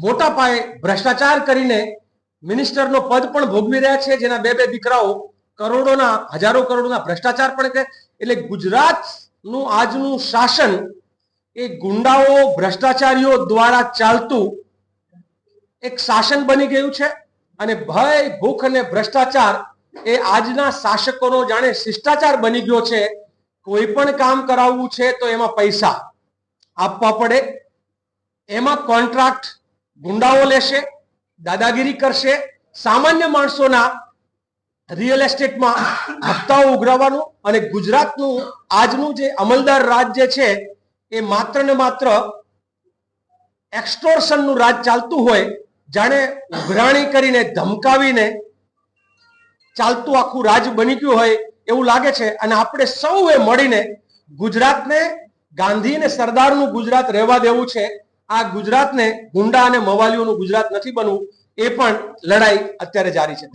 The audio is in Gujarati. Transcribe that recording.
મોટા પાયે ભ્રષ્ટાચાર કરીને મિનિસ્ટરનો પદ પણ ભોગવી રહ્યા છે, જેના બે દીકરાઓ કરોડોના હજારો કરોડોના ભ્રષ્ટાચાર પણ કરે. એટલે ગુજરાતનું આજનું શાસન એ ગુંડાઓ ભ્રષ્ટાચારીઓ દ્વારા ચાલતું એક શાસન બની ગયું છે અને ભય ભૂખ અને ભ્રષ્ટાચાર એ આજના શાસકોનો જાણે શિષ્ટાચાર બની ગયો છે. કોઈ પણ કામ કરાવવું છે તો એમાં પૈસા આપવા પડે, એમાં કોન્ટ્રાક્ટ ગુંડાઓ લેશે, દાદાગીરી કરશે, સામાન્ય માણસોના રિયલ એસ્ટેટમાં હપ્તાઓ ઉઘરાવવાનું. અને ગુજરાતનું આજનું જે અમલદાર રાજ જે છે એ માત્ર ને માત્ર એક્સટોર્શનનું રાજ ચાલતું હોય, જાણે ઉઘરાણી કરીને ધમકાવીને ચાલતું આખું રાજ બની ગયું હોય એવું લાગે છે. અને આપણે સૌએ મળીને ગુજરાતને ગાંધી અને સરદારનું ગુજરાત રહેવા દેવું છે. આ ગુજરાતને ગુંડા અને મવાલીઓનું ગુજરાત નથી બનવું. એ પણ લડાઈ અત્યારે જારી છે.